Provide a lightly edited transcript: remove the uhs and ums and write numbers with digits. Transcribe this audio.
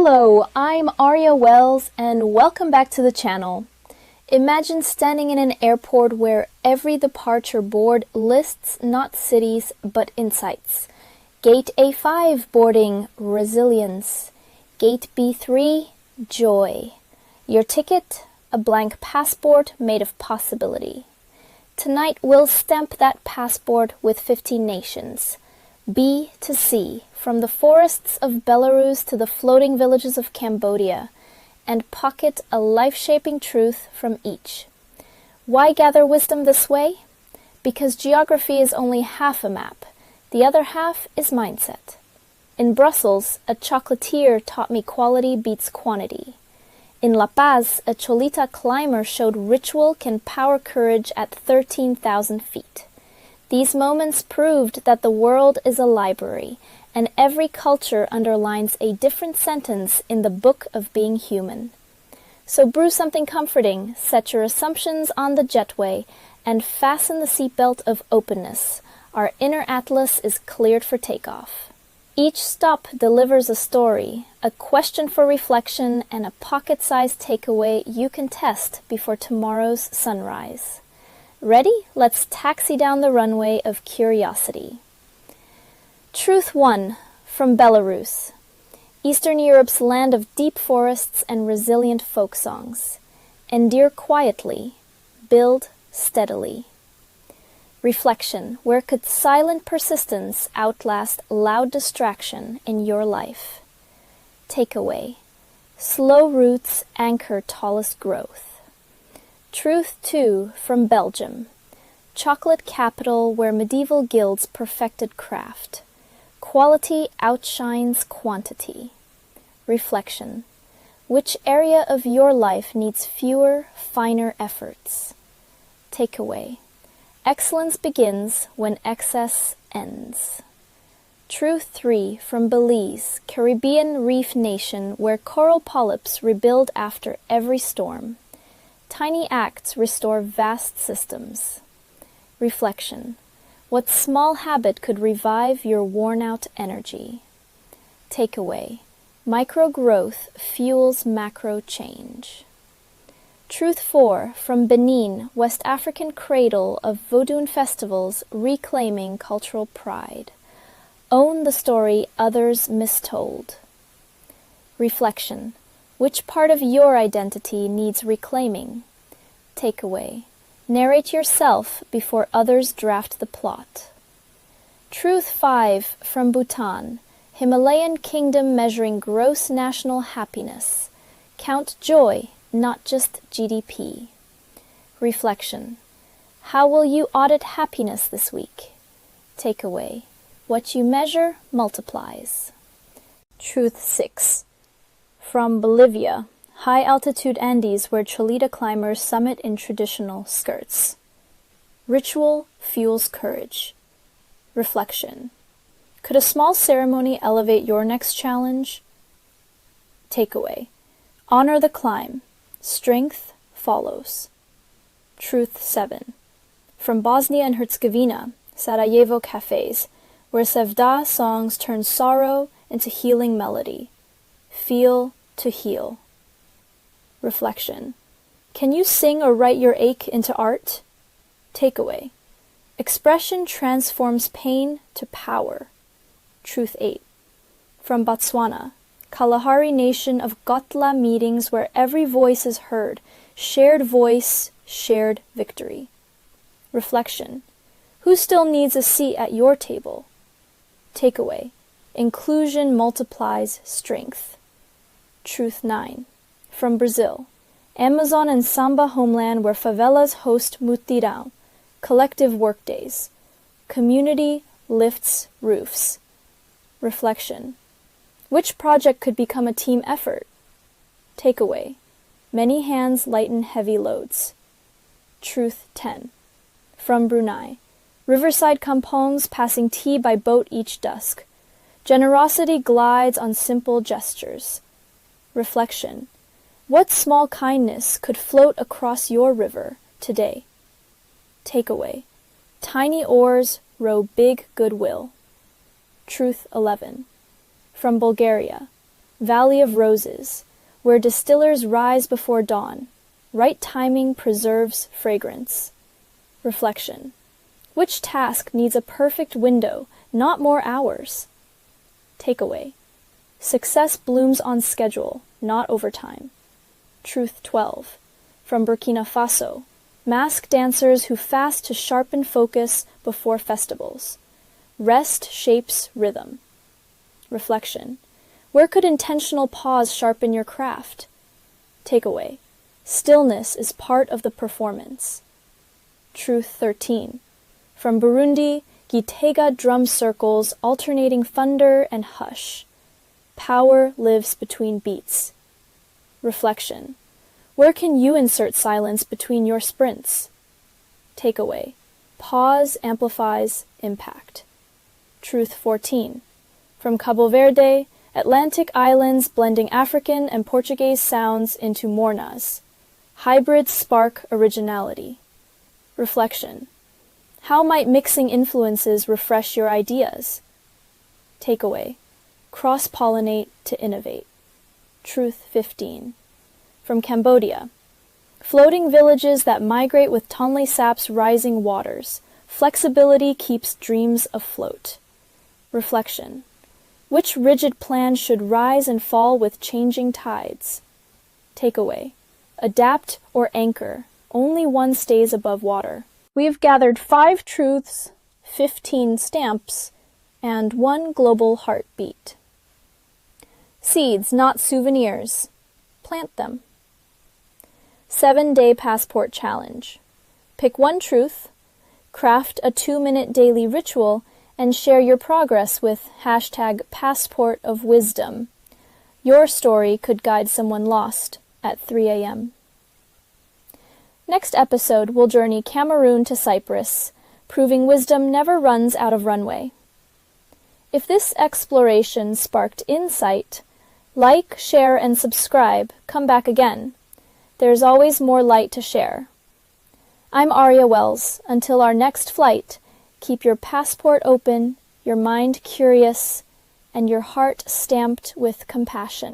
Hello, I'm Aria Wells and welcome back to the channel. Imagine standing in an airport where every departure board lists not cities but insights. Gate A5 boarding, resilience. Gate B3, joy. Your ticket, a blank passport made of possibility. Tonight we'll stamp that passport with 15 nations. B to C, from the forests of Belarus to the floating villages of Cambodia, and pocket a life-shaping truth from each. Why gather wisdom this way? Because geography is only half a map. The other half is mindset. In Brussels, a chocolatier taught me quality beats quantity. In La Paz, a Cholita climber showed ritual can power courage at 13,000 feet. These moments proved that the world is a library, and every culture underlines a different sentence in the book of being human. So brew something comforting, set your assumptions on the jetway, and fasten the seatbelt of openness. Our inner atlas is cleared for takeoff. Each stop delivers a story, a question for reflection, and a pocket-sized takeaway you can test before tomorrow's sunrise. Ready? Let's taxi down the runway of curiosity. Truth 1, from Belarus. Eastern Europe's land of deep forests and resilient folk songs. Endure quietly, build steadily. Reflection, where could silent persistence outlast loud distraction in your life? Takeaway, slow roots anchor tallest growth. Truth 2, from Belgium. Chocolate capital where medieval guilds perfected craft. Quality outshines quantity. Reflection. Which area of your life needs fewer, finer efforts? Takeaway. Excellence begins when excess ends. Truth 3, from Belize, Caribbean reef nation where coral polyps rebuild after every storm. Tiny acts restore vast systems. Reflection. What small habit could revive your worn-out energy? Takeaway. Micro growth fuels macro change. Truth 4, from Benin, West African cradle of Vodun festivals reclaiming cultural pride. Own the story others mistold. Reflection. Which part of your identity needs reclaiming? Takeaway. Narrate yourself before others draft the plot. Truth 5, from Bhutan, Himalayan kingdom measuring gross national happiness. Count joy, not just GDP. Reflection. How will you audit happiness this week? Takeaway. What you measure multiplies. Truth 6. From Bolivia, high-altitude Andes where Cholita climbers summit in traditional skirts. Ritual fuels courage. Reflection. Could a small ceremony elevate your next challenge? Takeaway. Honor the climb. Strength follows. Truth 7. From Bosnia and Herzegovina, Sarajevo cafes, where Sevda songs turn sorrow into healing melody. Feel to heal. Reflection. Can you sing or write your ache into art? Takeaway. Expression transforms pain to power. Truth 8. From Botswana, Kalahari nation of Gotla meetings where every voice is heard. Shared voice, shared victory. Reflection. Who still needs a seat at your table? Takeaway. Inclusion multiplies strength. Truth 9. From Brazil, Amazon and Samba homeland where favelas host mutirão, collective workdays. Community lifts roofs. Reflection. Which project could become a team effort? Takeaway. Many hands lighten heavy loads. Truth 10. From Brunei, riverside kampongs passing tea by boat each dusk. Generosity glides on simple gestures. Reflection. What small kindness could float across your river today? Takeaway. Tiny oars row big goodwill. Truth 11. From Bulgaria, Valley of Roses, where distillers rise before dawn. Right timing preserves fragrance. Reflection. Which task needs a perfect window, not more hours? Takeaway. Success blooms on schedule, not overtime. Truth 12. From Burkina Faso. Masked dancers who fast to sharpen focus before festivals. Rest shapes rhythm. Reflection. Where could intentional pause sharpen your craft? Takeaway. Stillness is part of the performance. Truth 13. From Burundi, Gitega drum circles alternating thunder and hush. Power lives between beats. Reflection. Where can you insert silence between your sprints? Takeaway. Pause amplifies impact. Truth 14. From Cabo Verde, Atlantic islands blending African and Portuguese sounds into mornas. Hybrids spark originality. Reflection. How might mixing influences refresh your ideas? Takeaway. Cross-pollinate to innovate. Truth 15. From Cambodia. Floating villages that migrate with Tonle Sap's rising waters. Flexibility keeps dreams afloat. Reflection. Which rigid plan should rise and fall with changing tides? Takeaway. Adapt or anchor. Only one stays above water. We have gathered 5 truths, 15 stamps, and 1 global heartbeat. Seeds, not souvenirs. Plant them. 7-day passport challenge. Pick 1 truth, craft a 2-minute daily ritual, and share your progress with #PassportOfWisdom. Your story could guide someone lost at 3 a.m. Next episode, we'll journey Cameroon to Cyprus, proving wisdom never runs out of runway. If this exploration sparked insight, like, share, and subscribe. Come back again. There's always more light to share. I'm Aria Wells. Until our next flight, keep your passport open, your mind curious, and your heart stamped with compassion.